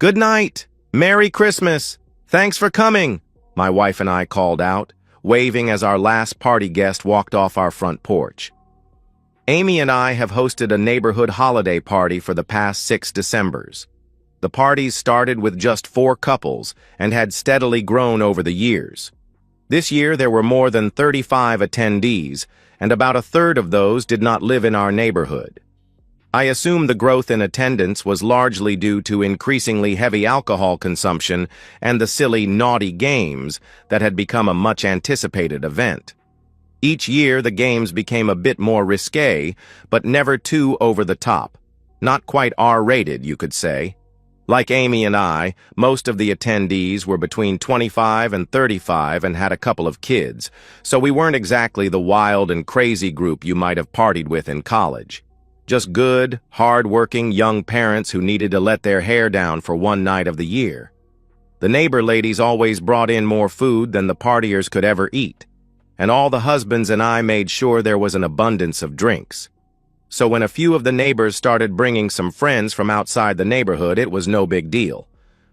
"Good night! Merry Christmas! Thanks for coming!" my wife and I called out, waving as our last party guest walked off our front porch. Amy and I have hosted a neighborhood holiday party for the past 6 Decembers. The parties started with just 4 couples and had steadily grown over the years. This year there were more than 35 attendees, and about a third of those did not live in our neighborhood. I assume the growth in attendance was largely due to increasingly heavy alcohol consumption and the silly naughty games that had become a much-anticipated event. Each year the games became a bit more risque, but never too over the top. Not quite R-rated, you could say. Like Amy and I, most of the attendees were between 25 and 35 and had a couple of kids, so we weren't exactly the wild and crazy group you might have partied with in college. Just good, hard-working young parents who needed to let their hair down for one night of the year. The neighbor ladies always brought in more food than the partiers could ever eat, and all the husbands and I made sure there was an abundance of drinks. So when a few of the neighbors started bringing some friends from outside the neighborhood, it was no big deal.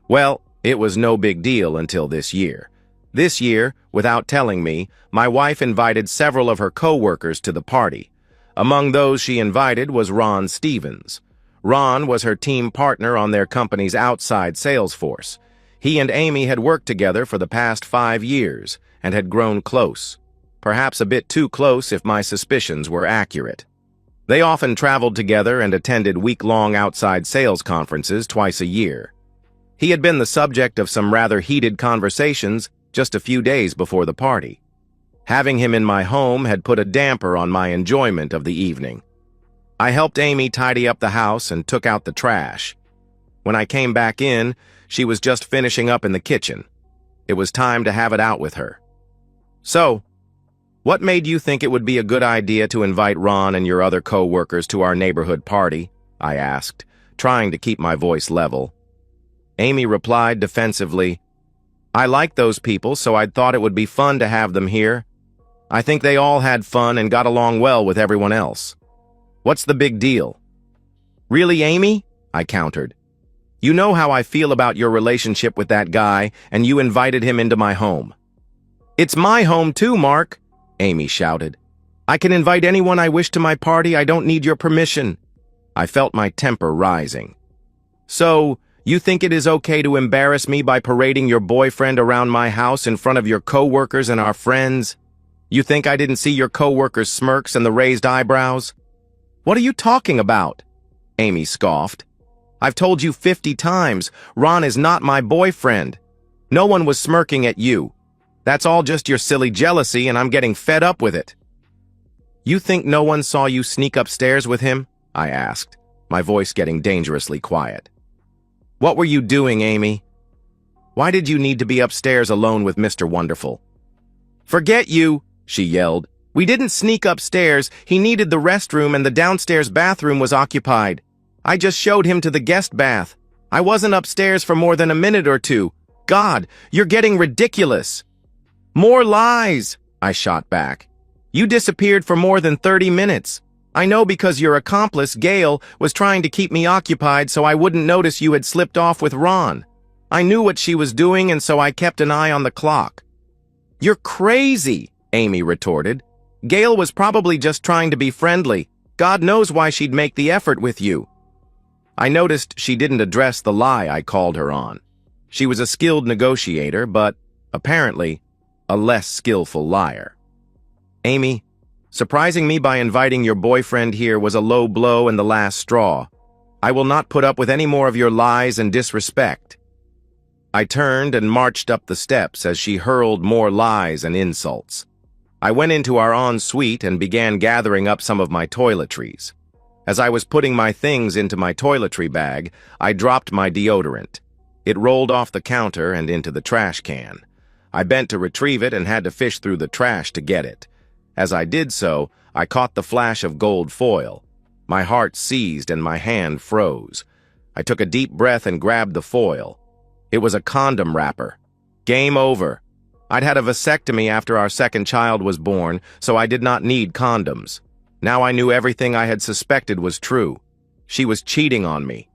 Well, it was no big deal until this year. This year, without telling me, my wife invited several of her co-workers to the party. Among those she invited was Ron Stevens. Ron was her team partner on their company's outside sales force. He and Amy had worked together for the past 5 years and had grown close. Perhaps a bit too close if my suspicions were accurate. They often traveled together and attended week-long outside sales conferences twice a year. He had been the subject of some rather heated conversations just a few days before the party. Having him in my home had put a damper on my enjoyment of the evening. I helped Amy tidy up the house and took out the trash. When I came back in, she was just finishing up in the kitchen. It was time to have it out with her. "So, what made you think it would be a good idea to invite Ron and your other co-workers to our neighborhood party?" I asked, trying to keep my voice level. Amy replied defensively, "I like those people, so I'd thought it would be fun to have them here. I think they all had fun and got along well with everyone else. What's the big deal?" "Really, Amy?" I countered. "You know how I feel about your relationship with that guy, and you invited him into my home." "It's my home too, Mark," Amy shouted. "I can invite anyone I wish to my party. I don't need your permission." I felt my temper rising. "So, you think it is okay to embarrass me by parading your boyfriend around my house in front of your co-workers and our friends? You think I didn't see your co-workers' smirks and the raised eyebrows?" "What are you talking about?" Amy scoffed. "I've told you 50 times, Ron is not my boyfriend. No one was smirking at you. That's all just your silly jealousy, and I'm getting fed up with it." "You think no one saw you sneak upstairs with him?" I asked, my voice getting dangerously quiet. "What were you doing, Amy? Why did you need to be upstairs alone with Mr. Wonderful?" "Forget you," she yelled. "We didn't sneak upstairs. He needed the restroom and the downstairs bathroom was occupied. I just showed him to the guest bath. I wasn't upstairs for more than a minute or two. God, you're getting ridiculous." "More lies," I shot back. "You disappeared for more than 30 minutes. I know because your accomplice, Gail, was trying to keep me occupied so I wouldn't notice you had slipped off with Ron. I knew what she was doing, and so I kept an eye on the clock." "You're crazy," Amy retorted. "Gail was probably just trying to be friendly. God knows why she'd make the effort with you." I noticed she didn't address the lie I called her on. She was a skilled negotiator, but, apparently, a less skillful liar. "Amy, surprising me by inviting your boyfriend here was a low blow and the last straw. I will not put up with any more of your lies and disrespect." I turned and marched up the steps as she hurled more lies and insults. I went into our ensuite and began gathering up some of my toiletries. As I was putting my things into my toiletry bag, I dropped my deodorant. It rolled off the counter and into the trash can. I bent to retrieve it and had to fish through the trash to get it. As I did so, I caught the flash of gold foil. My heart seized and my hand froze. I took a deep breath and grabbed the foil. It was a condom wrapper. Game over. I'd had a vasectomy after our second child was born, so I did not need condoms. Now I knew everything I had suspected was true. She was cheating on me.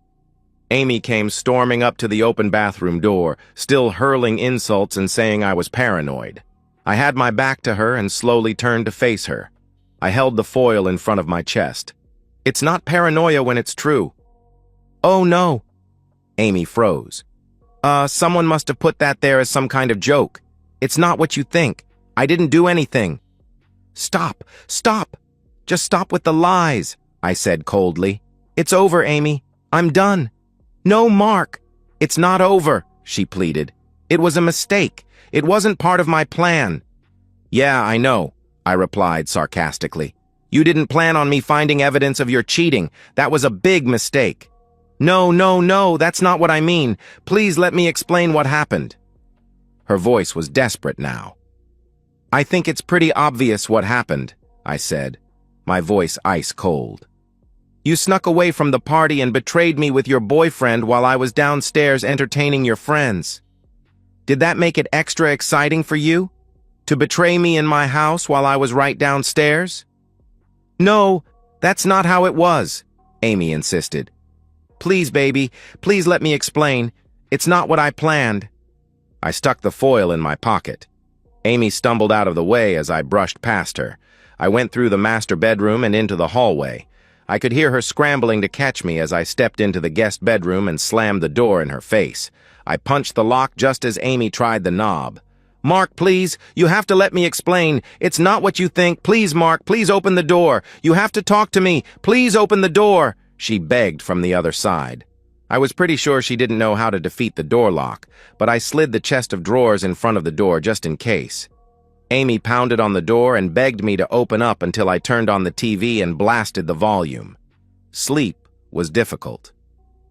Amy came storming up to the open bathroom door, still hurling insults and saying I was paranoid. I had my back to her and slowly turned to face her. I held the foil in front of my chest. It's not paranoia when it's true. Oh no. Amy froze. Someone must have put that there as some kind of joke. It's not what you think. I didn't do anything. Stop! Stop! Just stop with the lies, I said coldly. It's over, Amy. I'm done. No, Mark. It's not over, she pleaded. It was a mistake. It wasn't part of my plan. Yeah, I know, I replied sarcastically. You didn't plan on me finding evidence of your cheating. That was a big mistake. No, that's not what I mean. Please let me explain what happened. Her voice was desperate now. I think it's pretty obvious what happened, I said, my voice ice cold. You snuck away from the party and betrayed me with your boyfriend while I was downstairs entertaining your friends. Did that make it extra exciting for you? To betray me in my house while I was right downstairs? No, that's not how it was, Amy insisted. Please, baby, please let me explain. It's not what I planned. I stuck the foil in my pocket. Amy stumbled out of the way as I brushed past her. I went through the master bedroom and into the hallway. I could hear her scrambling to catch me as I stepped into the guest bedroom and slammed the door in her face. I punched the lock just as Amy tried the knob. Mark, please, you have to let me explain. It's not what you think. Please, Mark, please open the door. You have to talk to me. Please open the door, she begged from the other side. I was pretty sure she didn't know how to defeat the door lock, but I slid the chest of drawers in front of the door just in case. Amy pounded on the door and begged me to open up until I turned on the TV and blasted the volume. Sleep was difficult.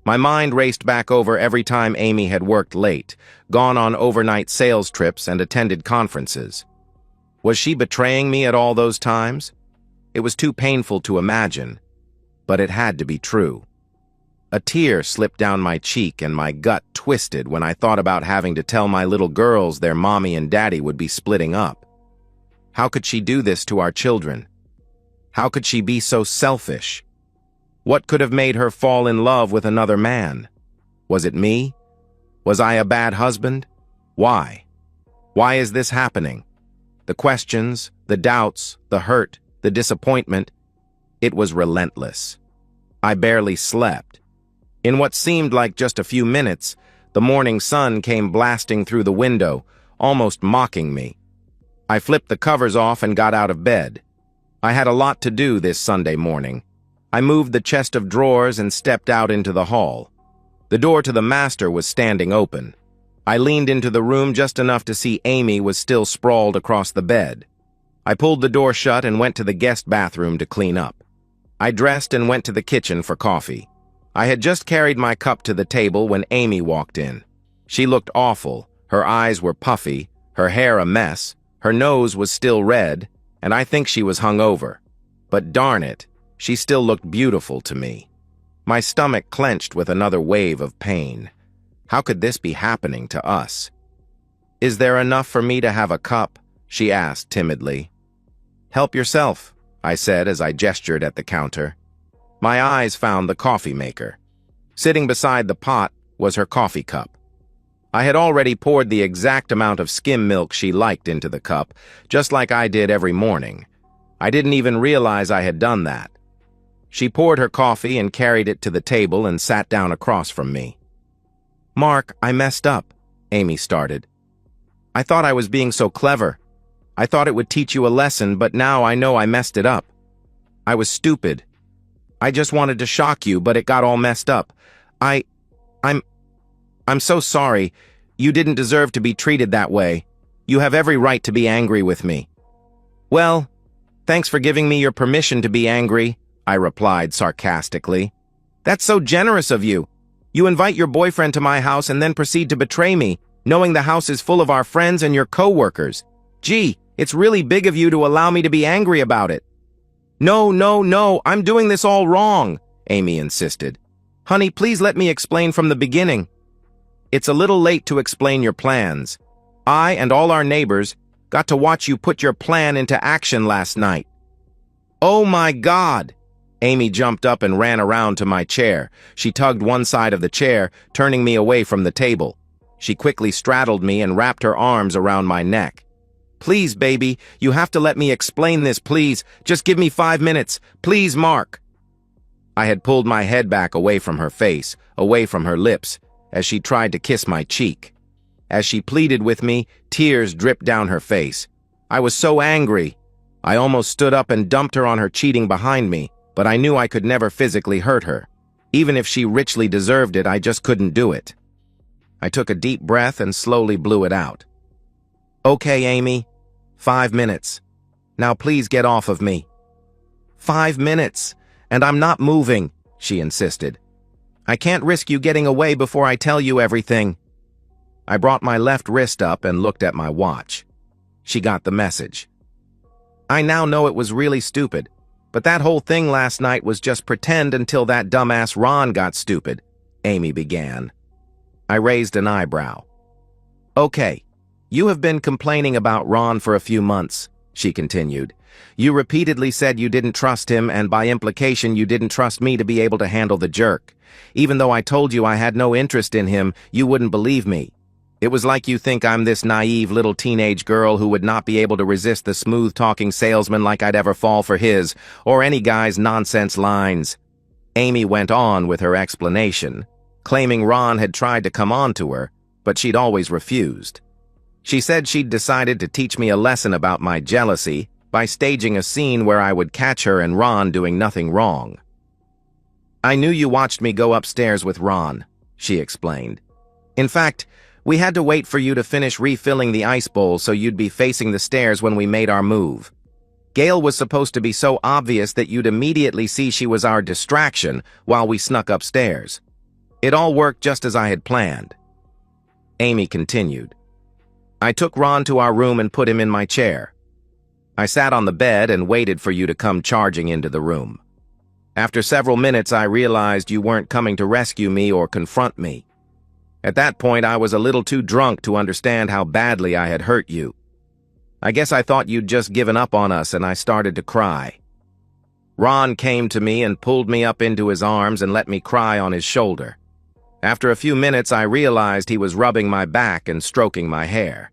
My mind raced back over every time Amy had worked late, gone on overnight sales trips and attended conferences. Was she betraying me at all those times? It was too painful to imagine, but it had to be true. A tear slipped down my cheek and my gut twisted when I thought about having to tell my little girls their mommy and daddy would be splitting up. How could she do this to our children? How could she be so selfish? What could have made her fall in love with another man? Was it me? Was I a bad husband? Why? Why is this happening? The questions, the doubts, the hurt, the disappointment. It was relentless. I barely slept. In what seemed like just a few minutes, the morning sun came blasting through the window, almost mocking me. I flipped the covers off and got out of bed. I had a lot to do this Sunday morning. I moved the chest of drawers and stepped out into the hall. The door to the master was standing open. I leaned into the room just enough to see Amy was still sprawled across the bed. I pulled the door shut and went to the guest bathroom to clean up. I dressed and went to the kitchen for coffee. I had just carried my cup to the table when Amy walked in. She looked awful. Her eyes were puffy, her hair a mess, her nose was still red, and I think she was hungover. But darn it, she still looked beautiful to me. My stomach clenched with another wave of pain. How could this be happening to us? Is there enough for me to have a cup? She asked timidly. Help yourself, I said as I gestured at the counter. My eyes found the coffee maker. Sitting beside the pot was her coffee cup. I had already poured the exact amount of skim milk she liked into the cup, just like I did every morning. I didn't even realize I had done that. She poured her coffee and carried it to the table and sat down across from me. Mark, I messed up, Amy started. I thought I was being so clever. I thought it would teach you a lesson, but now I know I messed it up. I was stupid. I just wanted to shock you, but it got all messed up. I'm so sorry. You didn't deserve to be treated that way. You have every right to be angry with me. Well, thanks for giving me your permission to be angry, I replied sarcastically. That's so generous of you. You invite your boyfriend to my house and then proceed to betray me, knowing the house is full of our friends and your co-workers. Gee, it's really big of you to allow me to be angry about it. No, I'm doing this all wrong, Amy insisted. Honey, please let me explain from the beginning. It's a little late to explain your plans. I and all our neighbors got to watch you put your plan into action last night. Oh my God! Amy jumped up and ran around to my chair. She tugged one side of the chair, turning me away from the table. She quickly straddled me and wrapped her arms around my neck. "Please, baby, you have to let me explain this, please. Just give me 5 minutes. Please, Mark." I had pulled my head back away from her face, away from her lips, as she tried to kiss my cheek. As she pleaded with me, tears dripped down her face. I was so angry. I almost stood up and dumped her on her cheating behind me, but I knew I could never physically hurt her. Even if she richly deserved it, I just couldn't do it. I took a deep breath and slowly blew it out. "Okay, Amy. 5 minutes. Now please get off of me." 5 minutes, and I'm not moving, she insisted. "I can't risk you getting away before I tell you everything." I brought my left wrist up and looked at my watch. She got the message. "I now know it was really stupid, but that whole thing last night was just pretend until that dumbass Ron got stupid," Amy began. I raised an eyebrow. "Okay, you have been complaining about Ron for a few months," she continued. "You repeatedly said you didn't trust him, and by implication you didn't trust me to be able to handle the jerk. Even though I told you I had no interest in him, you wouldn't believe me. It was like you think I'm this naive little teenage girl who would not be able to resist the smooth-talking salesman like I'd ever fall for his, or any guy's nonsense lines." Amy went on with her explanation, claiming Ron had tried to come on to her, but she'd always refused. She said she'd decided to teach me a lesson about my jealousy by staging a scene where I would catch her and Ron doing nothing wrong. "I knew you watched me go upstairs with Ron," she explained. "In fact, we had to wait for you to finish refilling the ice bowl so you'd be facing the stairs when we made our move. Gail was supposed to be so obvious that you'd immediately see she was our distraction while we snuck upstairs. It all worked just as I had planned." Amy continued. "I took Ron to our room and put him in my chair. I sat on the bed and waited for you to come charging into the room. After several minutes, I realized you weren't coming to rescue me or confront me. At that point, I was a little too drunk to understand how badly I had hurt you. I guess I thought you'd just given up on us, and I started to cry. Ron came to me and pulled me up into his arms and let me cry on his shoulder. After a few minutes, I realized he was rubbing my back and stroking my hair.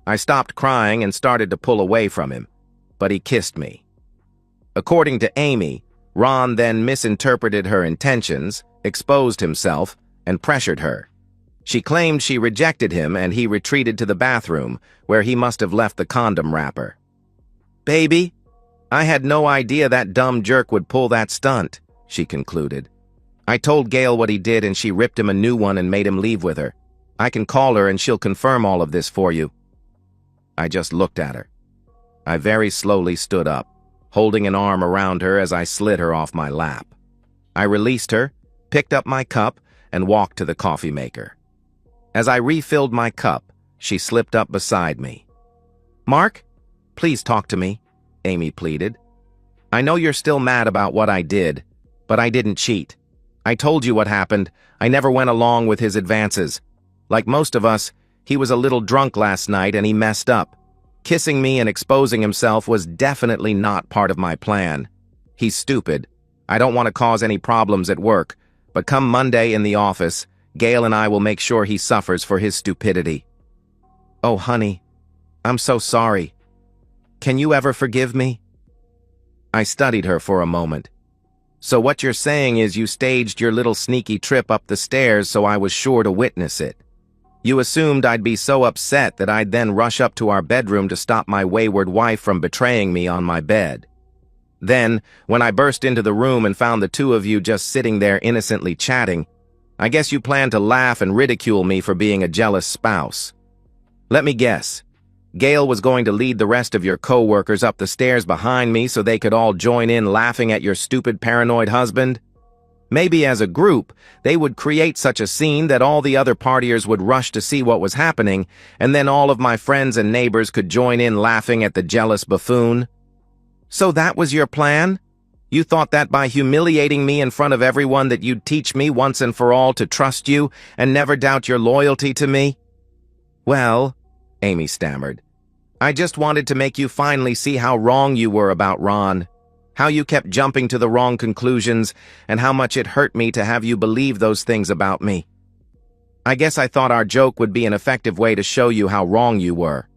I stopped crying and started to pull away from him, but he kissed me." According to Amy, Ron then misinterpreted her intentions, exposed himself, and pressured her. She claimed she rejected him and he retreated to the bathroom, where he must have left the condom wrapper. "Baby, I had no idea that dumb jerk would pull that stunt," she concluded. "I told Gail what he did and she ripped him a new one and made him leave with her. I can call her and she'll confirm all of this for you." I just looked at her. I very slowly stood up, holding an arm around her as I slid her off my lap. I released her, picked up my cup, and walked to the coffee maker. As I refilled my cup, she slipped up beside me. "Mark, please talk to me," Amy pleaded. "I know you're still mad about what I did, but I didn't cheat. I told you what happened. I never went along with his advances. Like most of us, he was a little drunk last night and he messed up. Kissing me and exposing himself was definitely not part of my plan. He's stupid. I don't want to cause any problems at work, but come Monday in the office, Gail and I will make sure he suffers for his stupidity." "Oh, honey, I'm so sorry. Can you ever forgive me?" I studied her for a moment. "So what you're saying is you staged your little sneaky trip up the stairs so I was sure to witness it. You assumed I'd be so upset that I'd then rush up to our bedroom to stop my wayward wife from betraying me on my bed. Then, when I burst into the room and found the two of you just sitting there innocently chatting, I guess you planned to laugh and ridicule me for being a jealous spouse. Let me guess. Gail was going to lead the rest of your co-workers up the stairs behind me so they could all join in laughing at your stupid paranoid husband? Maybe as a group, they would create such a scene that all the other partiers would rush to see what was happening, and then all of my friends and neighbors could join in laughing at the jealous buffoon. So that was your plan? You thought that by humiliating me in front of everyone that you'd teach me once and for all to trust you and never doubt your loyalty to me?" "Well," Amy stammered, "I just wanted to make you finally see how wrong you were about Ron. How you kept jumping to the wrong conclusions, and how much it hurt me to have you believe those things about me. I guess I thought our joke would be an effective way to show you how wrong you were.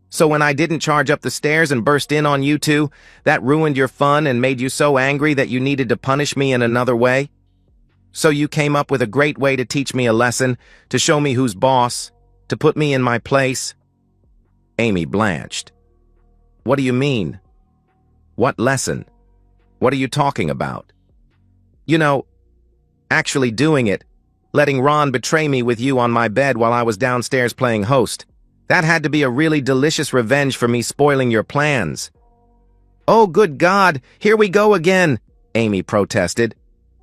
So when I didn't charge up the stairs and burst in on you two, that ruined your fun and made you so angry that you needed to punish me in another way? So you came up with a great way to teach me a lesson, to show me who's boss, to put me in my place? Amy blanched. What do you mean? What lesson? What are you talking about? You know, actually doing it, letting Ron betray me with you on my bed while I was downstairs playing host. That had to be a really delicious revenge for me spoiling your plans. Oh, good God, here we go again, Amy protested.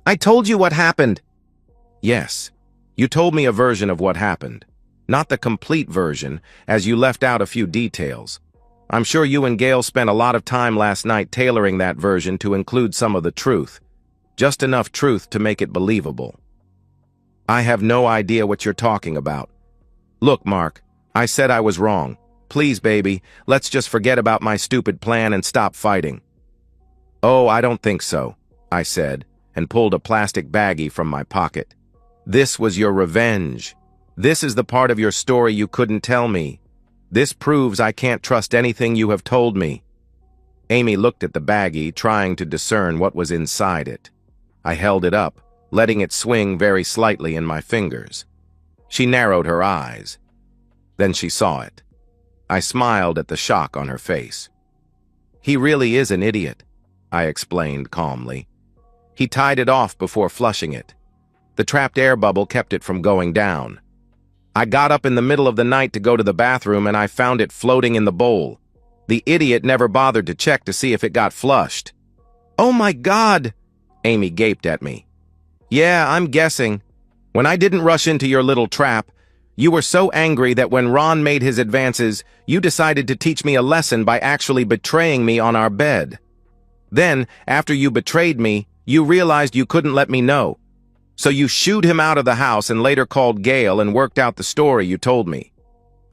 I told you what happened. Yes, you told me a version of what happened. Not the complete version, as you left out a few details. I'm sure you and Gail spent a lot of time last night tailoring that version to include some of the truth. Just enough truth to make it believable. I have no idea what you're talking about. Look, Mark, I said I was wrong. Please, baby, let's just forget about my stupid plan and stop fighting. Oh, I don't think so, I said, and pulled a plastic baggie from my pocket. This was your revenge. This is the part of your story you couldn't tell me. This proves I can't trust anything you have told me. Amy looked at the baggie, trying to discern what was inside it. I held it up, letting it swing very slightly in my fingers. She narrowed her eyes. Then she saw it. I smiled at the shock on her face. He really is an idiot, I explained calmly. He tied it off before flushing it. The trapped air bubble kept it from going down. I got up in the middle of the night to go to the bathroom and I found it floating in the bowl. The idiot never bothered to check to see if it got flushed. Oh my God! Amy gaped at me. Yeah, I'm guessing. When I didn't rush into your little trap, you were so angry that when Ron made his advances, you decided to teach me a lesson by actually betraying me on our bed. Then, after you betrayed me, you realized you couldn't let me know. So you shooed him out of the house and later called Gail and worked out the story you told me.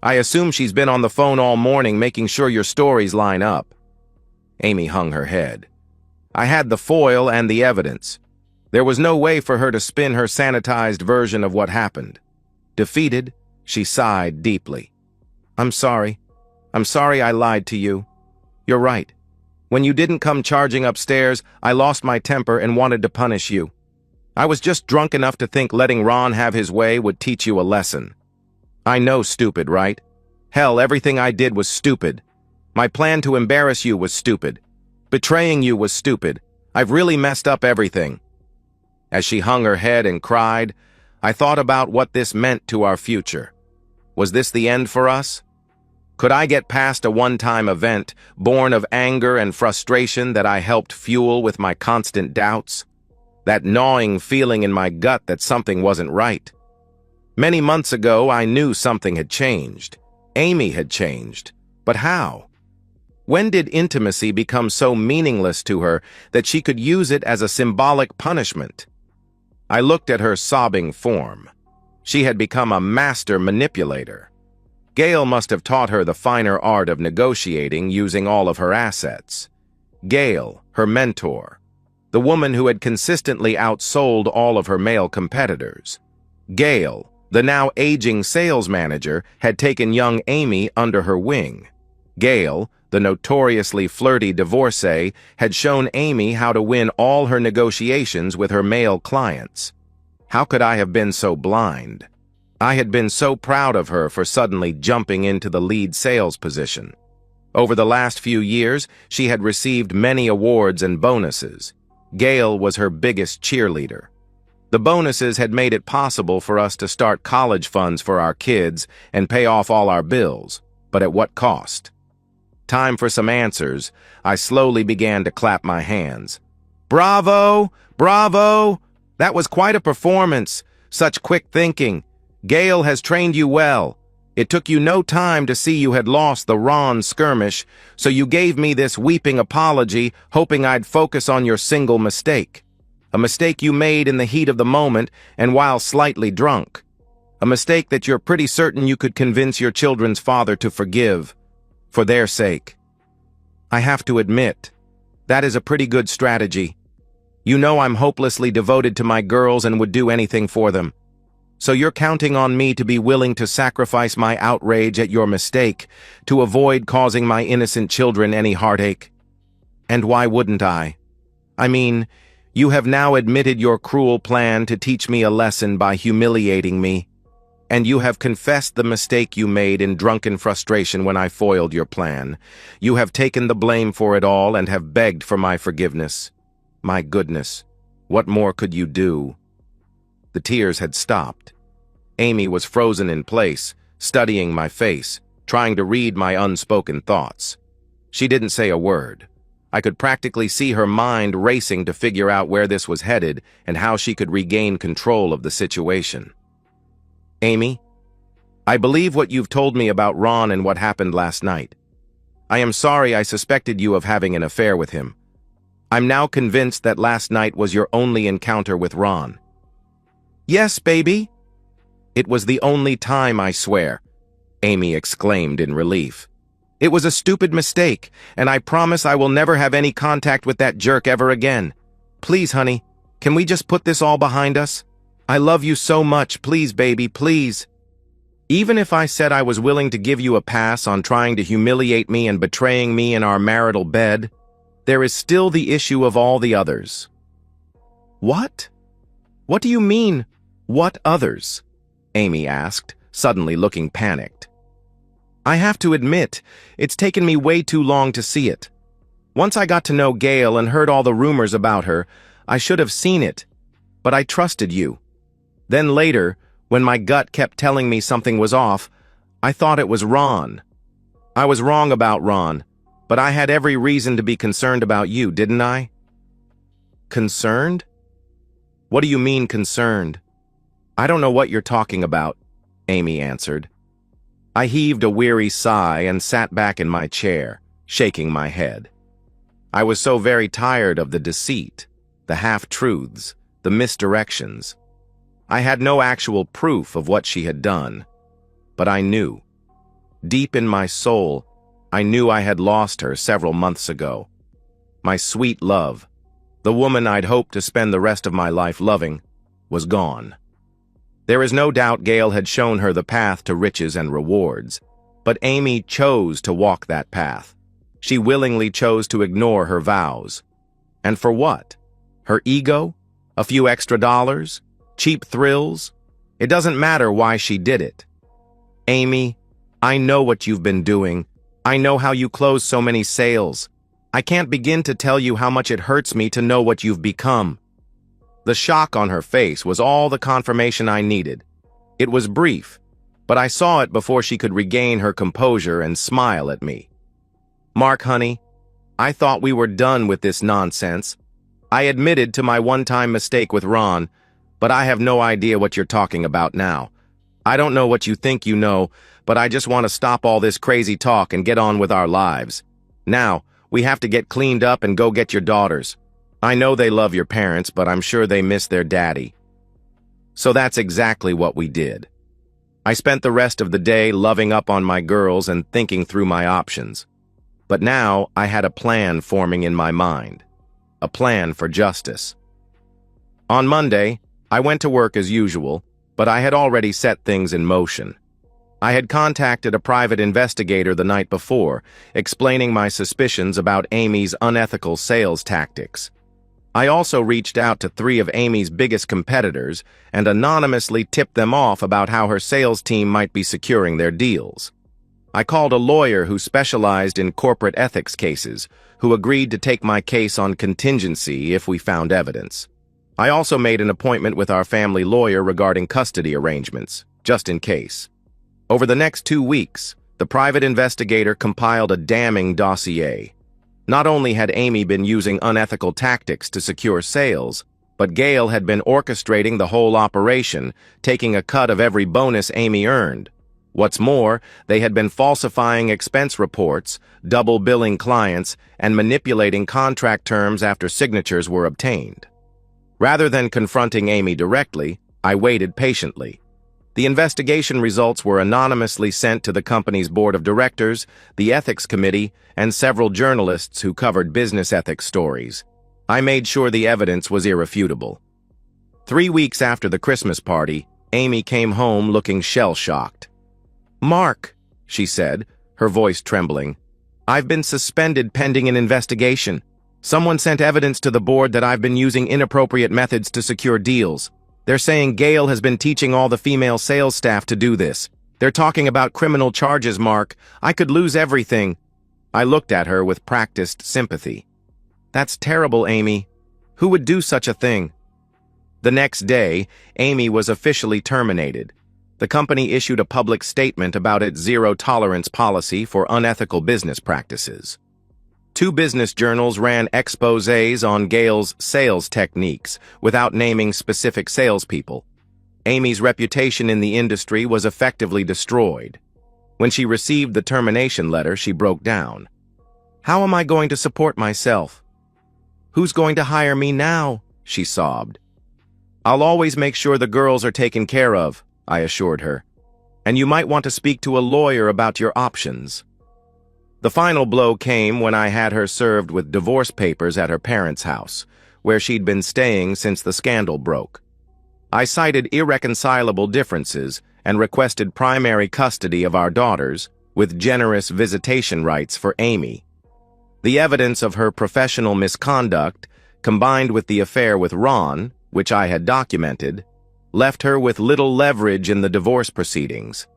I assume she's been on the phone all morning making sure your stories line up. Amy hung her head. I had the foil and the evidence. There was no way for her to spin her sanitized version of what happened. Defeated, she sighed deeply. I'm sorry. I'm sorry I lied to you. You're right. When you didn't come charging upstairs, I lost my temper and wanted to punish you. I was just drunk enough to think letting Ron have his way would teach you a lesson. I know, stupid, right? Hell, everything I did was stupid. My plan to embarrass you was stupid. Betraying you was stupid. I've really messed up everything. As she hung her head and cried, I thought about what this meant to our future. Was this the end for us? Could I get past a one-time event, born of anger and frustration that I helped fuel with my constant doubts? That gnawing feeling in my gut that something wasn't right. Many months ago, I knew something had changed. Amy had changed. But how? When did intimacy become so meaningless to her that she could use it as a symbolic punishment? I looked at her sobbing form. She had become a master manipulator. Gail must have taught her the finer art of negotiating using all of her assets. Gail, her mentor. The woman who had consistently outsold all of her male competitors. Gail, the now aging sales manager, had taken young Amy under her wing. Gail, the notoriously flirty divorcee, had shown Amy how to win all her negotiations with her male clients. How could I have been so blind? I had been so proud of her for suddenly jumping into the lead sales position. Over the last few years, she had received many awards and bonuses. Gail was her biggest cheerleader. The bonuses had made it possible for us to start college funds for our kids and pay off all our bills, but at what cost? Time for some answers. I slowly began to clap my hands. Bravo! Bravo! That was quite a performance. Such quick thinking. Gail has trained you well. It took you no time to see you had lost the Ron skirmish, so you gave me this weeping apology, hoping I'd focus on your single mistake. A mistake you made in the heat of the moment and while slightly drunk. A mistake that you're pretty certain you could convince your children's father to forgive, for their sake. I have to admit, That is a pretty good strategy. You know I'm hopelessly devoted to my girls and would do anything for them. So you're counting on me to be willing to sacrifice my outrage at your mistake to avoid causing my innocent children any heartache. And why wouldn't I? I mean, you have now admitted your cruel plan to teach me a lesson by humiliating me, and you have confessed the mistake you made in drunken frustration when I foiled your plan. You have taken the blame for it all and have begged for my forgiveness. My goodness, what more could you do? The tears had stopped. Amy was frozen in place, studying my face, trying to read my unspoken thoughts. She didn't say a word. I could practically see her mind racing to figure out where this was headed and how she could regain control of the situation. Amy, I believe what you've told me about Ron and what happened last night. I am sorry I suspected you of having an affair with him. I'm now convinced that last night was your only encounter with Ron. Yes, baby. It was the only time, I swear, Amy exclaimed in relief. It was a stupid mistake, and I promise I will never have any contact with that jerk ever again. Please, honey, can we just put this all behind us? I love you so much, please, baby, please. Even if I said I was willing to give you a pass on trying to humiliate me and betraying me in our marital bed, there is still the issue of all the others. What? What do you mean, what others? Amy asked, suddenly looking panicked. I have to admit, it's taken me way too long to see it. Once I got to know Gail and heard all the rumors about her, I should have seen it, but I trusted you. Then later, when my gut kept telling me something was off, I thought it was Ron. I was wrong about Ron, but I had every reason to be concerned about you, didn't I? Concerned? What do you mean concerned? I don't know what you're talking about, Amy answered. I heaved a weary sigh and sat back in my chair, shaking my head. I was so very tired of the deceit, the half-truths, the misdirections. I had no actual proof of what she had done, but I knew. Deep in my soul, I knew I had lost her several months ago. My sweet love, the woman I'd hoped to spend the rest of my life loving, was gone. There is no doubt Gail had shown her the path to riches and rewards, but Amy chose to walk that path. She willingly chose to ignore her vows. And for what? Her ego? A few extra dollars? Cheap thrills? It doesn't matter why she did it. Amy, I know what you've been doing. I know how you close so many sales. I can't begin to tell you how much it hurts me to know what you've become. The shock on her face was all the confirmation I needed. It was brief, but I saw it before she could regain her composure and smile at me. Mark, honey, I thought we were done with this nonsense. I admitted to my one-time mistake with Ron, but I have no idea what you're talking about now. I don't know what you think you know, but I just want to stop all this crazy talk and get on with our lives. Now, we have to get cleaned up and go get your daughters. I know they love your parents, but I'm sure they miss their daddy. So that's exactly what we did. I spent the rest of the day loving up on my girls and thinking through my options. But now I had a plan forming in my mind. A plan for justice. On Monday, I went to work as usual, but I had already set things in motion. I had contacted a private investigator the night before, explaining my suspicions about Amy's unethical sales tactics. I also reached out to 3 of Amy's biggest competitors and anonymously tipped them off about how her sales team might be securing their deals. I called a lawyer who specialized in corporate ethics cases, who agreed to take my case on contingency if we found evidence. I also made an appointment with our family lawyer regarding custody arrangements, just in case. Over the next 2 weeks, the private investigator compiled a damning dossier. Not only had Amy been using unethical tactics to secure sales, but Gail had been orchestrating the whole operation, taking a cut of every bonus Amy earned. What's more, they had been falsifying expense reports, double billing clients, and manipulating contract terms after signatures were obtained. Rather than confronting Amy directly, I waited patiently. The investigation results were anonymously sent to the company's board of directors, the ethics committee, and several journalists who covered business ethics stories. I made sure the evidence was irrefutable. 3 weeks after the Christmas party, Amy came home looking shell-shocked. "Mark," she said, her voice trembling, "I've been suspended pending an investigation. Someone sent evidence to the board that I've been using inappropriate methods to secure deals. They're saying Gail has been teaching all the female sales staff to do this. They're talking about criminal charges, Mark. I could lose everything." I looked at her with practiced sympathy. "That's terrible, Amy. Who would do such a thing?" The next day, Amy was officially terminated. The company issued a public statement about its zero-tolerance policy for unethical business practices. 2 business journals ran exposés on Gail's sales techniques without naming specific salespeople. Amy's reputation in the industry was effectively destroyed. When she received the termination letter, she broke down. "How am I going to support myself? Who's going to hire me now?" she sobbed. "I'll always make sure the girls are taken care of," I assured her. "And you might want to speak to a lawyer about your options." The final blow came when I had her served with divorce papers at her parents' house, where she'd been staying since the scandal broke. I cited irreconcilable differences and requested primary custody of our daughters, with generous visitation rights for Amy. The evidence of her professional misconduct, combined with the affair with Ron, which I had documented, left her with little leverage in the divorce proceedings.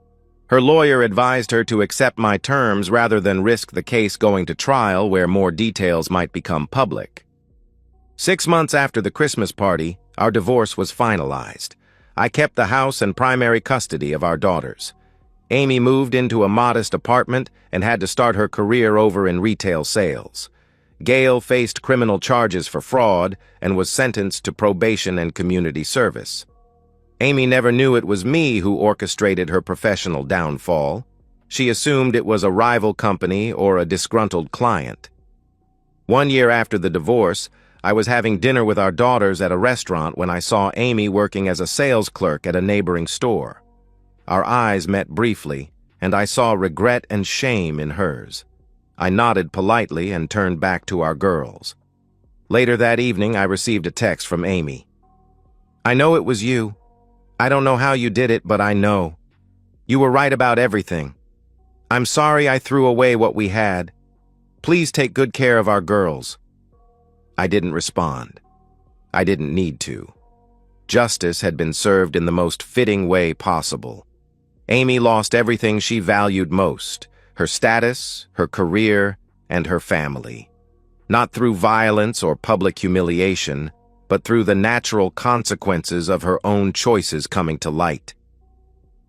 Her lawyer advised her to accept my terms rather than risk the case going to trial where more details might become public. 6 months after the Christmas party, our divorce was finalized. I kept the house and primary custody of our daughters. Amy moved into a modest apartment and had to start her career over in retail sales. Gail faced criminal charges for fraud and was sentenced to probation and community service. Amy never knew it was me who orchestrated her professional downfall. She assumed it was a rival company or a disgruntled client. 1 year after the divorce, I was having dinner with our daughters at a restaurant when I saw Amy working as a sales clerk at a neighboring store. Our eyes met briefly, and I saw regret and shame in hers. I nodded politely and turned back to our girls. Later that evening, I received a text from Amy. "I know it was you. I don't know how you did it, but I know. You were right about everything. I'm sorry I threw away what we had. Please take good care of our girls." I didn't respond. I didn't need to. Justice had been served in the most fitting way possible. Amy lost everything she valued most: her status, her career, and her family. Not through violence or public humiliation, but through the natural consequences of her own choices coming to light.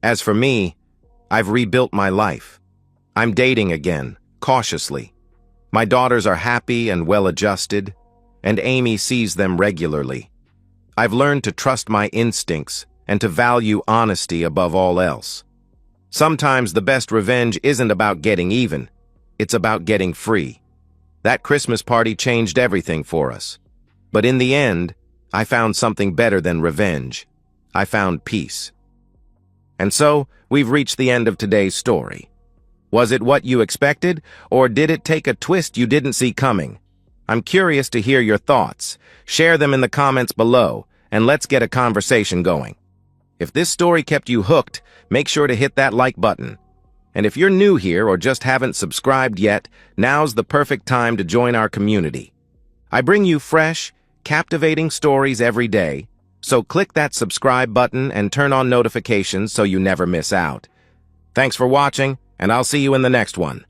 As for me, I've rebuilt my life. I'm dating again, cautiously. My daughters are happy and well-adjusted, and Amy sees them regularly. I've learned to trust my instincts and to value honesty above all else. Sometimes the best revenge isn't about getting even, it's about getting free. That Christmas party changed everything for us. But in the end, I found something better than revenge. I found peace. And so, we've reached the end of today's story. Was it what you expected, or did it take a twist you didn't see coming? I'm curious to hear your thoughts. Share them in the comments below, and let's get a conversation going. If this story kept you hooked, make sure to hit that like button. And if you're new here or just haven't subscribed yet, now's the perfect time to join our community. I bring you fresh, captivating stories every day, so click that subscribe button and turn on notifications so you never miss out. Thanks for watching, and I'll see you in the next one.